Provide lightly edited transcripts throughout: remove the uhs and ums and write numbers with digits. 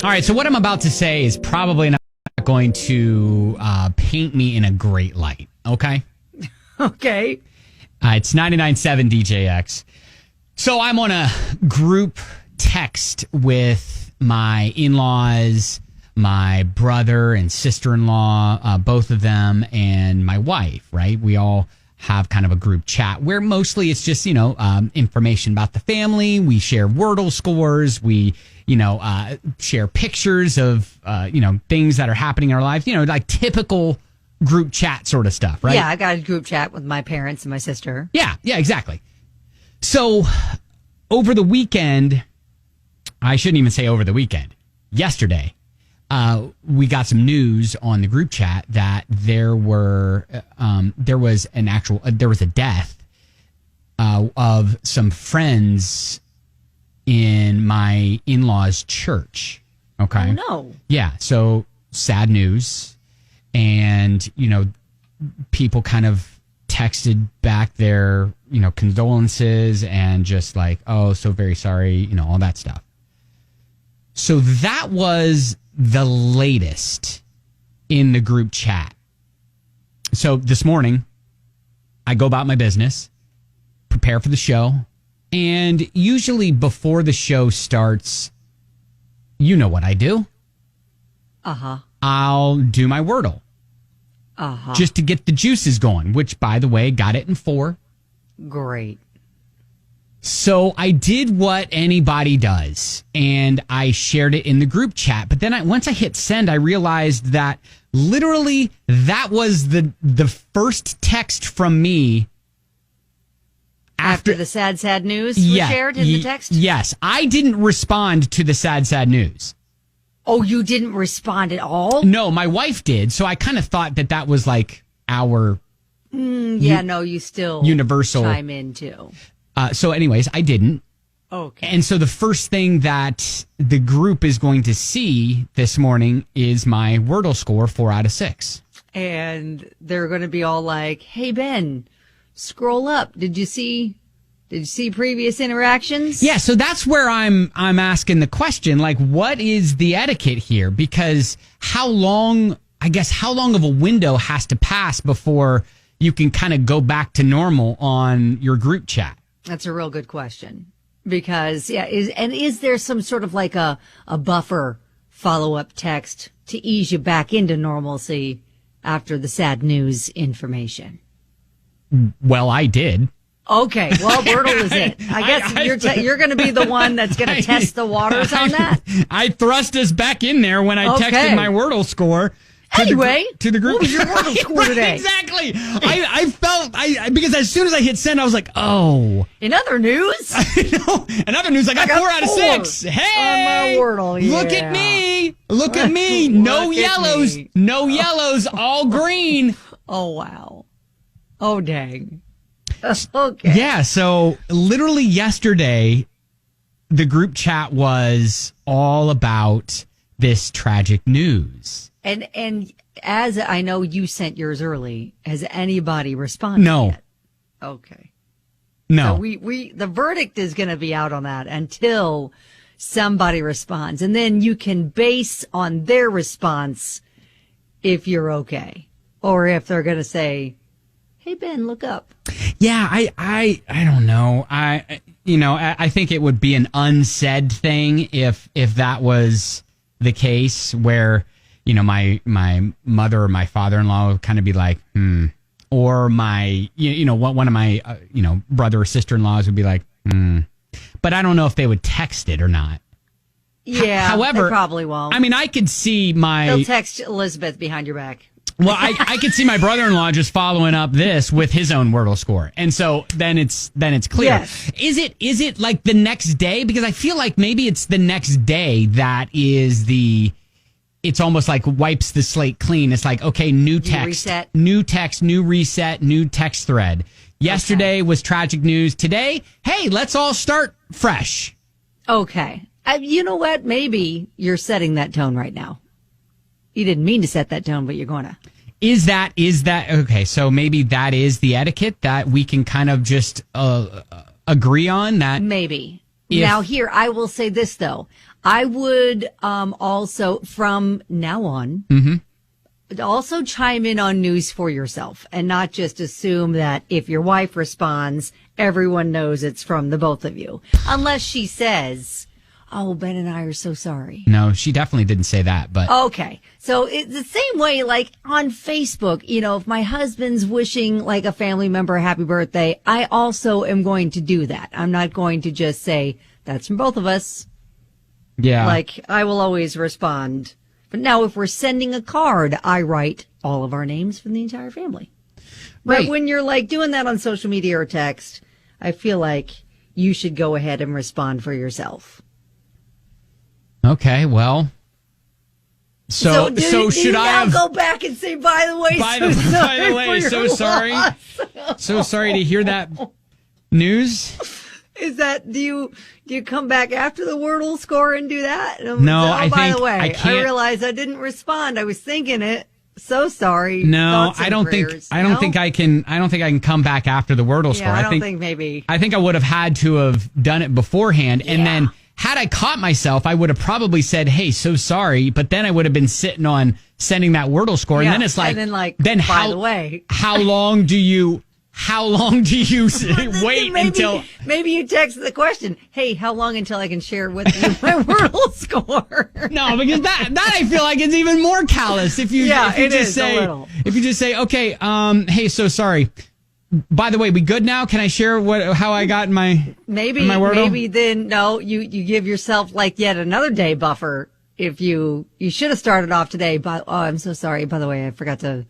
All right, so what I'm about to say is probably not going to paint me in a great light, okay? Okay. It's 99.7 DJX. So I'm on a group text with my in-laws, my brother and sister-in-law, both of them, and my wife, right? We all have kind of a group chat where mostly it's just, information about the family. We share Wordle scores. We, share pictures of, things that are happening in our lives, like typical group chat sort of stuff, right? Yeah, I got a group chat with my parents and my sister. Yeah, exactly. So over the weekend, I shouldn't even say over the weekend, yesterday, we got some news on the group chat that there was a death of some friends in my in-laws' church. Okay. Oh, no. Yeah. So sad news. And, people kind of texted back their, condolences and just like, oh, so very sorry, all that stuff. So that was the latest in the group chat. So this morning, I go about my business, prepare for the show, and usually before the show starts, you know what I do. Uh-huh. I'll do my Wordle. Uh-huh. Just to get the juices going, which, by the way, got it in 4. Great. So I did what anybody does, and I shared it in the group chat. But then once I hit send, I realized that literally that was the first text from me after the sad news was shared in the text? Yes. I didn't respond to the sad news. Oh, you didn't respond at all? No, my wife did. So I kind of thought that was like our you still universal chime in too. So anyways, I didn't. Okay. And so the first thing that the group is going to see this morning is my Wordle score, 4 out of 6. And they're going to be all like, hey, Ben, scroll up. Did you see previous interactions? Yeah, so that's where I'm asking the question, like, what is the etiquette here? Because how long of a window has to pass before you can kind of go back to normal on your group chat? That's a real good question. Because, is there some sort of like a buffer follow-up text to ease you back into normalcy after the sad news information? Well, I did. Okay, well, Wordle is it. I guess you're going to be the one that's going to test the waters on that. I thrust us back in there when I texted my Wordle score. Anyway, to the group. What was your Wordle score today? Exactly. I felt because as soon as I hit send, I was like, oh. In other news? In other news, I got 4 out of 6. Hey, on my Wordle, yeah. Look at me. Look at me. No yellows. No yellows. All green. Oh, wow. Oh, dang. Okay. Yeah, so literally yesterday, the group chat was all about this tragic news. And as I know you sent yours early, has anybody responded No. yet? Okay. No. So the verdict is going to be out on that until somebody responds. And then you can base on their response if you're okay. Or if they're going to say, hey, Ben, look up. Yeah, I don't know. I think it would be an unsaid thing if that was the case where, my mother or my father-in-law would kind of be like, or my, one of my, brother or sister-in-laws would be like, But I don't know if they would text it or not. Yeah, however, they probably won't. I mean, I could see They'll text Elizabeth behind your back. Well, I could see my brother-in-law just following up this with his own Wordle score. And so then it's clear. Yes. Is it like the next day? Because I feel like maybe it's the next day that is it's almost like wipes the slate clean. It's like, okay, new text, new reset, new text thread. Yesterday was tragic news. Today, hey, let's all start fresh. Okay. You know what? Maybe you're setting that tone right now. You didn't mean to set that tone, but you're going to. Is that okay? So maybe that is the etiquette that we can kind of just agree on that. Maybe. Now here, I will say this though. I would also, from now on, also chime in on news for yourself and not just assume that if your wife responds, everyone knows it's from the both of you. Unless she says, oh, Ben and I are so sorry. No, she definitely didn't say that, but. Okay. So it's the same way, like on Facebook, if my husband's wishing like a family member a happy birthday, I also am going to do that. I'm not going to just say, that's from both of us. Yeah. Like, I will always respond. But now, if we're sending a card, I write all of our names from the entire family. Right. But when you're like doing that on social media or text, I feel like you should go ahead and respond for yourself. Okay, well. So should I have go back and say, by the way, so sorry to hear that news? Is that, do you come back after the Wordle score and do that? No, by the way, I realized I didn't respond. I was thinking it. So sorry. No, I don't think I can come back after the Wordle score. I think maybe. I think I would have had to have done it beforehand, and then had I caught myself, I would have probably said, "Hey, so sorry," but then I would have been sitting on sending that Wordle score, and then it's like, by the way, how long do you wait until? Maybe you text the question, "Hey, how long until I can share with you my Wordle score?" No, because that I feel like is even more callous. If you just say, "Okay, hey, so sorry. By the way, we good now? Can I share how I got in my Wordle?" Maybe then you give yourself like yet another day buffer. If you should have started off today, but I'm so sorry. By the way, I forgot to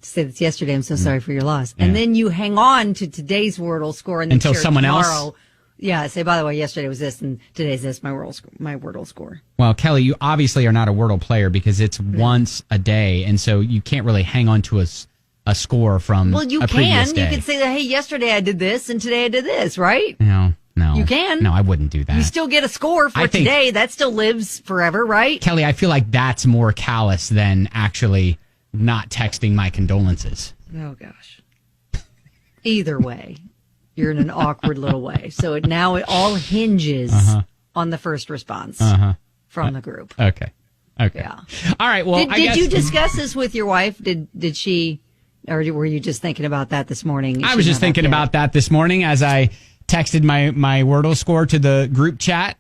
say this yesterday. I'm so sorry for your loss. Yeah. And then you hang on to today's Wordle score and then until someone tomorrow. Else. Yeah, say, by the way, yesterday was this and today's this, my Wordle score. Well, Kelly, you obviously are not a Wordle player because it's once a day, and so you can't really hang on to a score from a previous day. You can say that, hey, yesterday I did this and today I did this, right? No. You can. No, I wouldn't do that. You still get a score for today. That still lives forever, right? Kelly, I feel like that's more callous than actually not texting my condolences. Oh, gosh. Either way, you're in an awkward little way. So it all hinges on the first response from the group. Okay. Yeah. All right. Well, did you discuss this with your wife? Did she, or were you just thinking about that this morning? I was just thinking about that this morning as I texted my Wordle score to the group chat.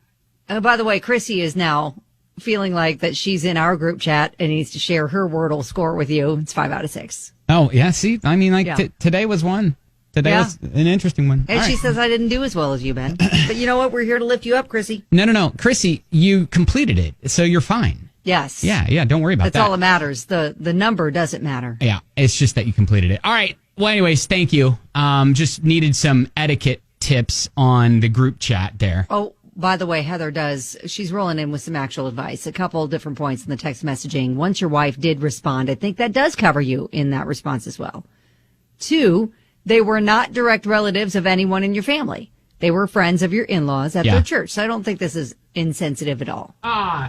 By the way, Chrissy is now feeling like that she's in our group chat and needs to share her Wordle score with you. It's 5 out of 6. Oh, yeah. See, I mean, today was one. Today was an interesting one. And she says I didn't do as well as you, Ben. But you know what? We're here to lift you up, Chrissy. No. Chrissy, you completed it, so you're fine. Yes. Yeah. Don't worry about that. That's all that matters. The number doesn't matter. Yeah. It's just that you completed it. All right. Well, anyways, thank you. Just needed some etiquette tips on the group chat there. Oh, by the way, Heather she's rolling in with some actual advice. A couple of different points in the text messaging. Once your wife did respond, I think that does cover you in that response as well. 2, they were not direct relatives of anyone in your family. They were friends of your in-laws at their church. So I don't think this is insensitive at all.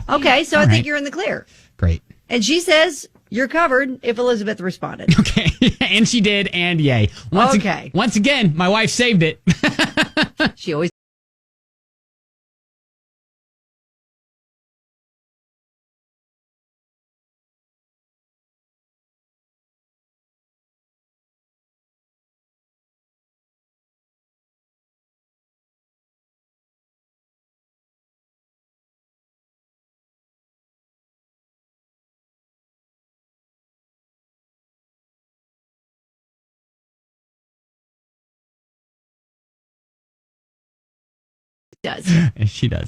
Okay, so I think you're in the clear. Great. And she says you're covered if Elizabeth responded. Okay. And she did, and yay. Once again, my wife saved it. She always does. She does.